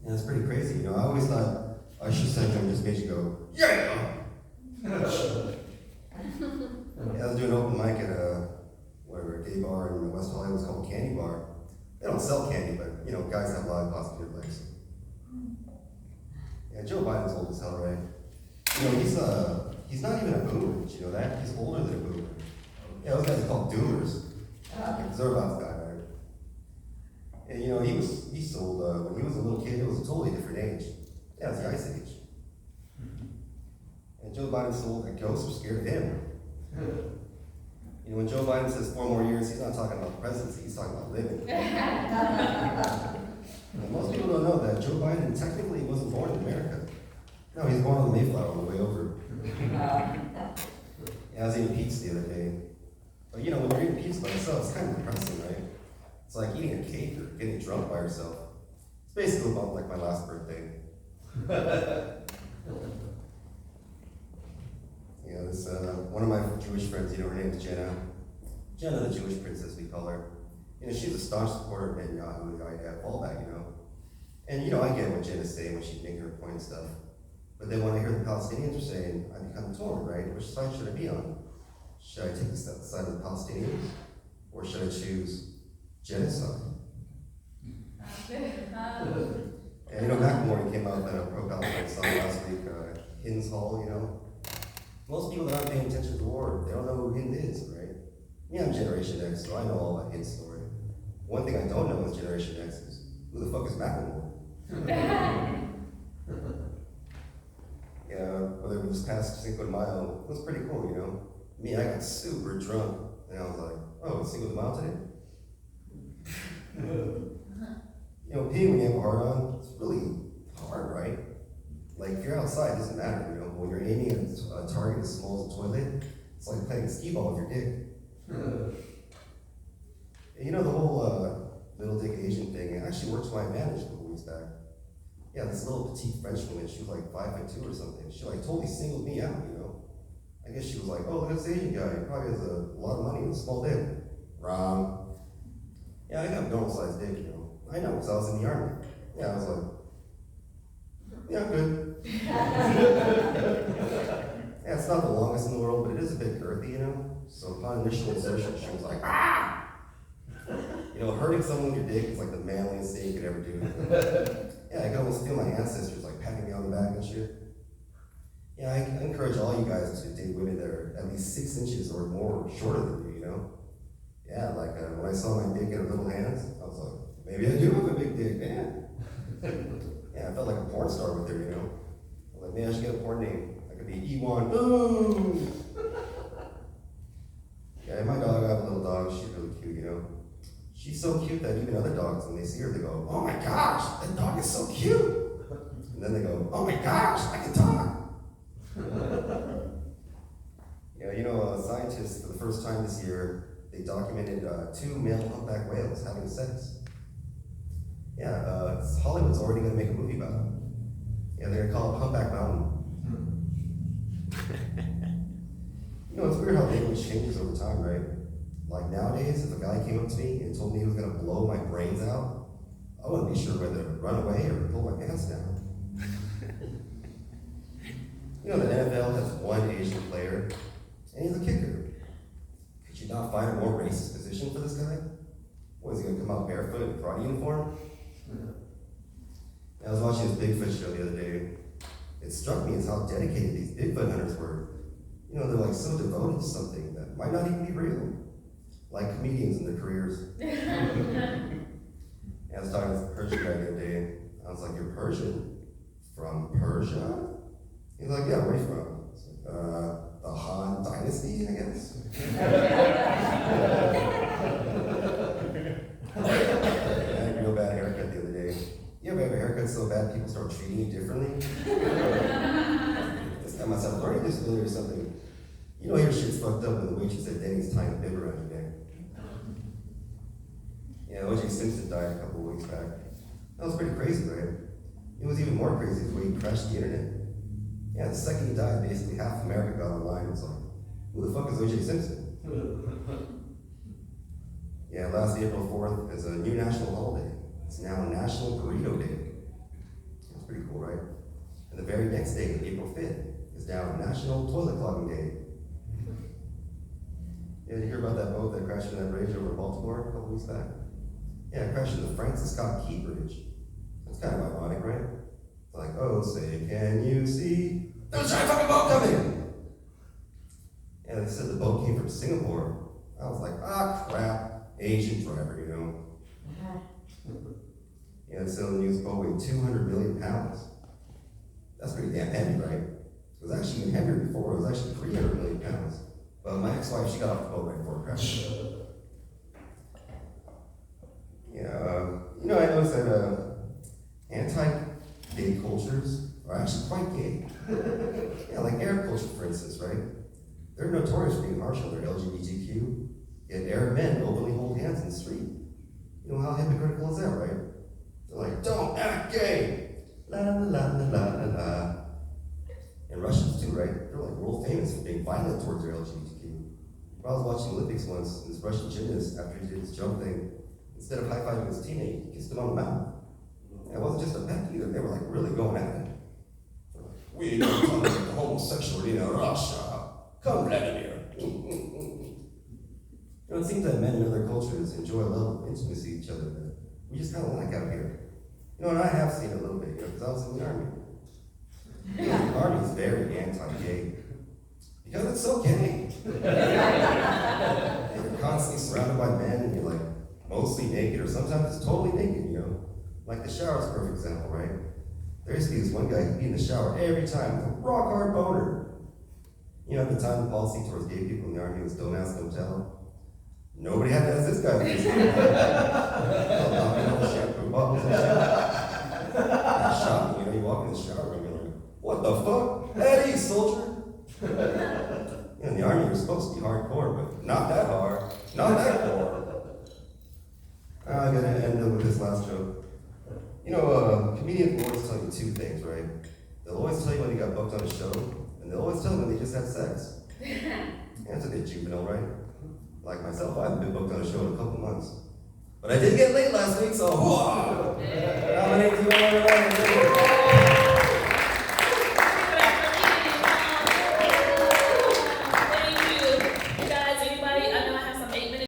Yeah, it's pretty crazy. You know, I always thought Usher syndrome just made you go, yeah! Yeah, I was doing an open mic at a gay bar in West Hollywood. It's called Candy Bar. They don't sell candy, but you know, guys have lollipops in their legs. Yeah, Joe Biden's old as hell, right? You know, he's not even a boomer. Did you know that? He's older than a boomer. Yeah, those guys are called doomers. Like, they're about to die, right? And you know, he sold when he was a little kid, it was a totally different age. Yeah, it was the Ice Age. And Joe Biden sold that ghosts are scared of him. You know, when Joe Biden says 4 more years, he's not talking about the presidency, he's talking about living. And most people don't know that Joe Biden technically wasn't born in America. No, he was born on the Mayflower on the way over. Yeah, I was eating pizza the other day. But you know, when you're eating pizza by yourself, it's kind of depressing, right? It's like eating a cake or getting drunk by yourself. It's basically about like my last birthday. You know, this one of my Jewish friends, you know, her name is Jenna. Jenna, the Jewish princess, we call her. You know, she's a staunch supporter of Netanyahu, the guy at fallback, you know. And you know, I get what Jenna's saying when she's making her point and stuff. But then when I hear the Palestinians are saying, I become torn, right? Which side should I be on? Should I take the side of the Palestinians? Or should I choose genocide? And you know, Macklemore came out with a pro-Palestine song last week, Hind's Hall, you know. Most people that aren't paying attention to the war, they don't know who Hind is, right? Yeah, I'm Generation X, so I know all about Hind's story. One thing I don't know is Generation X is, who the fuck is Macklemore? Yeah, whether it was past Cinco de Mayo, it was pretty cool, you know? Me, I got super drunk, and I was like, oh, it's Cinco de Mayo today? You know, peeing when you have a hard on, it's really hard, right? Like, if you're outside, it doesn't matter, you know? When you're aiming at a target as small as a toilet, it's like playing a skee ball with your dick. And you know, the whole little dick Asian thing, it actually worked to my advantage a couple weeks back. Yeah, this little petite French woman, she was like 5'2" or something. She like totally singled me out, you know? I guess she was like, oh, look at this Asian guy. He probably has a lot of money and a small dick. Wrong. Yeah, I got a normal sized dick, you know? I know, because I was in the army. Yeah, I was like, yeah, I'm good. Yeah, it's not the longest in the world, but it is a bit girthy, you know? So upon initial insertion, she was like, ah! You know, hurting someone with your dick is like the manliest thing you could ever do. Yeah, I could almost feel my ancestors like patting me on the back and shit. Yeah, I encourage all you guys to date women that are at least 6 inches or more shorter than you, you know? Yeah, like when I saw my dick in her little hands, I was like, maybe I do have a big dick, man. Yeah, I felt like a porn star with her, you know? I was like, man, I should get a porn name. I could be E1. Boom! Yeah, my dog, I have a little dog, she's really cute, you know? She's so cute that even other dogs, when they see her, they go, oh my gosh, that dog is so cute. And then they go, oh my gosh, I can talk. Yeah, you know, scientists, for the first time this year, they documented 2 male humpback whales having sex. Yeah, Hollywood's already going to make a movie about it. Yeah, they're going to call it Humpback Mountain. You know, it's weird how language changes over time, right? Like nowadays, if a guy came up to me and told me he was gonna blow my brains out, I wouldn't be sure whether to run away or pull my pants down. You know, the NFL has one Asian player, and he's a kicker. Could you not find a more racist position for this guy? What, is he gonna come out barefoot in a karate uniform? I was watching this Bigfoot show the other day. It struck me as how dedicated these Bigfoot hunters were. You know, they're like so devoted to something that might not even be real. Like comedians in their careers. I was talking to this Persian guy the other day. I was like, you're Persian? From Persia? He's like, yeah, where are you from? I was like, the Han Dynasty, I guess. I had a real bad haircut the other day. You ever have a haircut so bad people start treating you differently? This guy must have a learning disability or something. You know your shit's fucked up when the waitress at Denny's tying a bib around your neck. Yeah, O.J. Simpson died a couple of weeks back. That was pretty crazy, right? It was even more crazy the way he crashed the internet. Yeah, the second he died, basically half America got online and was like, who the fuck is O.J. Simpson? Yeah, last April 4th is a new national holiday. It's now National Burrito Day. next day, April 5th, is now National Toilet Clogging Day. Yeah, did you hear about that boat that crashed in that bridge over Baltimore a couple weeks back? Yeah, it crashed in the Francis Scott Key Bridge. That's kind of ironic, right? It's like, oh, say, can you see? There's a giant fucking boat coming! Yeah, they said the boat came from Singapore. I was like, ah, crap, Asian driver, you know? Yeah, so the news boat weighed 200 million pounds. That's pretty damn heavy, right? It was actually even heavier before. It was actually 300 million pounds. But my ex-wife, she got off the boat right before it crashed. I noticed that anti-gay cultures are actually quite gay. Yeah, like Arab culture, for instance, right? They're notorious for being harsh on their LGBTQ, yet Arab men openly hold hands in the street. You know how hypocritical is that, right? They're like, don't act gay! La la la la la la la. And Russians too, right? They're like world famous for being violent towards their LGBTQ. I was watching Olympics once, and this Russian gymnast, after he did his jump thing, instead of high-fiving his teammate, he kissed him on the mouth. And it wasn't just a peck either, they were like really going at it. Like, we don't tolerate the homosexuality in Russia. Come, Vladimir. It seems that men in other cultures enjoy a level of intimacy with each other that we just kind of like out here. And I have seen it a little bit, because I was in the army. The army is very anti-gay. Because it's so gay. You're constantly surrounded by men, and you're like mostly naked, or sometimes it's totally naked, Like the shower is a perfect example, right? There used to be this one guy who'd be in the shower every time with a rock hard boner. At the time, the policy towards gay people in the army was don't ask, don't tell. Nobody had to ask this guy for his shampoo bottles and shit. That's shocking, you walk in the shower room, you're like, what the fuck? Eddie, soldier! In the army, you're supposed to be hardcore, but not that hard. Not that core. I'm gonna end up with this last joke. Comedians will always tell you two things, right? They'll always tell you when they got booked on a show, and they'll always tell you when they just had sex. That's a bit juvenile, right? Like myself, I haven't been booked on a show in a couple months. But I did get late last week, so nominate you all.